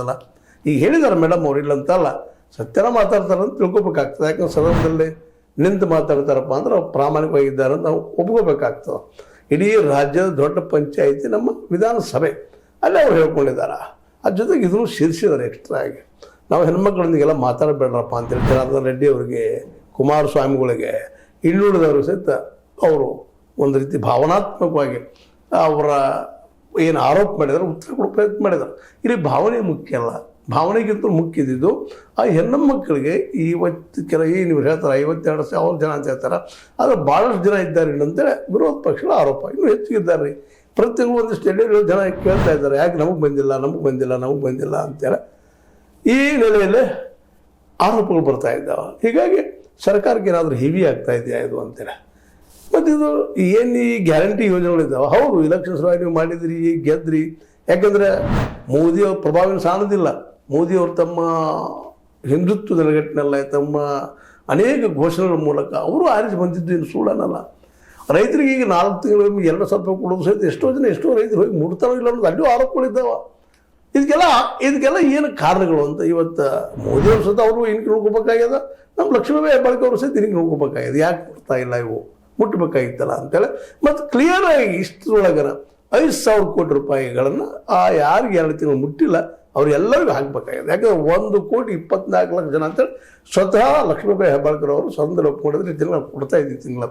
ಅಲ್ಲ ಈಗ ಹೇಳಿದಾರೆ ಮೇಡಮ್ ಅವ್ರು ಇಲ್ಲ ಅಂತಲ್ಲ, ಸತ್ಯನ ಮಾತಾಡ್ತಾರೆ ಅಂತ ತಿಳ್ಕೊಬೇಕಾಗ್ತದೆ. ಯಾಕಂದ್ರೆ ಸದನದಲ್ಲಿ ನಿಂತು ಮಾತಾಡ್ತಾರಪ್ಪ ಅಂದ್ರೆ ಅವ್ರು ಪ್ರಾಮಾಣಿಕವಾಗಿದ್ದಾರೆ ಅಂತ ನಾವು ಒಪ್ಕೋಬೇಕಾಗ್ತದೆ. ಇಡೀ ರಾಜ್ಯದ ದೊಡ್ಡ ಪಂಚಾಯಿತಿ ನಮ್ಮ ವಿಧಾನಸಭೆ, ಅಲ್ಲೇ ಅವ್ರು ಹೇಳ್ಕೊಂಡಿದ್ದಾರೆ. ಅದ್ರ ಜೊತೆಗೆ ಇದನ್ನು ಸೇರಿಸಿದ್ದಾರೆ ಎಕ್ಸ್ಟ್ರಾ ಆಗಿ. ನಾವು ಹೆಣ್ಮಕ್ಳೊಂದಿಗೆಲ್ಲ ಮಾತಾಡಬೇಡ್ರಪ್ಪ ಅಂತೇಳಿ ಜನಾರ್ದನ್ ರೆಡ್ಡಿ ಅವರಿಗೆ, ಕುಮಾರಸ್ವಾಮಿಗಳಿಗೆ, ಇನ್ನುಳಿದವರು ಸಹಿತ ಅವರು ಒಂದು ರೀತಿ ಭಾವನಾತ್ಮಕವಾಗಿ ಅವರ ಏನು ಆರೋಪ ಮಾಡಿದ್ದಾರೆ ಉತ್ತರ ಕೊಡೋ ಪ್ರಯತ್ನ ಮಾಡಿದ್ದಾರೆ. ಇಲ್ಲಿ ಭಾವನೆ ಮುಖ್ಯ ಅಲ್ಲ, ಭಾವನೆಗಿಂತ ಮುಖ್ಯ ಇದ್ದಿದ್ದು ಆ ಹೆಣ್ಣು ಮಕ್ಕಳಿಗೆ ಇವತ್ತು ನೀವು ಹೇಳ್ತಾರೆ 52,000 ಜನ ಅಂತ ಹೇಳ್ತಾರೆ, ಆದರೆ ಭಾಳಷ್ಟು ಜನ ಇದ್ದಾರೆ ಅಂತೇಳಿ ವಿರೋಧ ಪಕ್ಷಗಳ ಆರೋಪ. ಇನ್ನೂ ಹೆಚ್ಚಿಗಿದ್ದಾರೆ ರೀ. ಪ್ರತಿ ತಿಂಗಳು ಒಂದಿಷ್ಟು ಎಲ್ಲೆಲ್ಲೋ ಜನ ಕೇಳ್ತಾ ಇದ್ದಾರೆ, ಯಾಕೆ ನಮಗೆ ಬಂದಿಲ್ಲ ಅಂತೇಳಿ ಈ ನೆಲೆಯಲ್ಲಿ ಆರೋಪಗಳು ಬರ್ತಾ ಇದ್ದಾವೆ. ಹೀಗಾಗಿ ಸರ್ಕಾರಕ್ಕೆ ಏನಾದರೂ ಹೆವಿ ಆಗ್ತಾ ಇದೆಯಾ ಇದು ಅಂತೇಳಿ. ಮತ್ತು ಇದು ಏನು ಈ ಗ್ಯಾರಂಟಿ ಯೋಜನೆಗಳಿದ್ದಾವೆ, ಹೌದು ಇಲೆಕ್ಷನ್ ಸಲುವಾಗಿ ನೀವು ಮಾಡಿದ್ರಿ, ಗೆದ್ರಿ. ಯಾಕಂದರೆ ಮೋದಿಯವ್ರ ಪ್ರಭಾವ ಸಾಣೋದಿಲ್ಲ. ಮೋದಿಯವರು ತಮ್ಮ ಹಿಂದುತ್ವದ ನೆಲೆಗಟ್ಟಿನಲ್ಲ, ತಮ್ಮ ಅನೇಕ ಘೋಷಣೆಗಳ ಮೂಲಕ ಅವರು ಆರಿಸಿ ಬಂದಿದ್ದು ಇನ್ನು ಸುಳ್ಳನಲ್ಲ. ರೈತರಿಗೆ ಈಗ 4 ತಿಂಗಳು 2,000 ರೂಪಾಯಿ ಕೊಡೋದು ಸಹಿತ ಎಷ್ಟೋ ರೈತರು ಹೋಗಿ ಮುಡ್ತಾರೋ ಇಲ್ಲ ಅನ್ನೋದು ಅಲ್ಲೂ ಆರೋಪಗಳಿದ್ದಾವೆ. ಇದಕ್ಕೆಲ್ಲ ಏನು ಕಾರಣಗಳು ಅಂತ ಇವತ್ತು ಮೋದಿಯವ್ರ ಸಹಿತ ಅವರು ಇನ್ಕಿ ನೋಡ್ಕೋಬೇಕಾಗ್ಯದ, ನಮ್ಮ ಲಕ್ಷ್ಮೀಬಾಯಿ ಹೆಬ್ಬಾಳ್ಕರ್ ಅವರು ಸಹಿತ ಇನ್ಕಿ ನೋಡ್ಕೋಬೇಕಾಗ್ಯದ. ಯಾಕೆ ಕೊಡ್ತಾ ಇಲ್ಲ ಇವು ಮುಟ್ಟಬೇಕಾಗಿತ್ತಲ್ಲ ಅಂತೇಳಿ. ಮತ್ತು ಕ್ಲಿಯರಾಗಿ ಇಷ್ಟರೊಳಗನ 5,000 ಕೋಟಿ ರೂಪಾಯಿಗಳನ್ನು ಯಾರಿಗೆ 2 ತಿಂಗಳು ಮುಟ್ಟಿಲ್ಲ ಅವರೆಲ್ಲರಿಗೂ ಹಾಕಬೇಕಾಗಿದೆ. ಯಾಕಂದ್ರೆ 1,24,00,000 ಜನ ಅಂತೇಳಿ ಸ್ವತಃ ಲಕ್ಷ್ಮೀಬಾಯಿ ಹೆಬ್ಬಾಳ್ಕರ್ ಅವರು ಸಂದರ್ಭ ಒಪ್ಕೊಂಡಿದ್ರೆ ಇದನ್ನು ಕೊಡ್ತಾ ಇದ್ದೀವಿ ತಿಂಗಳ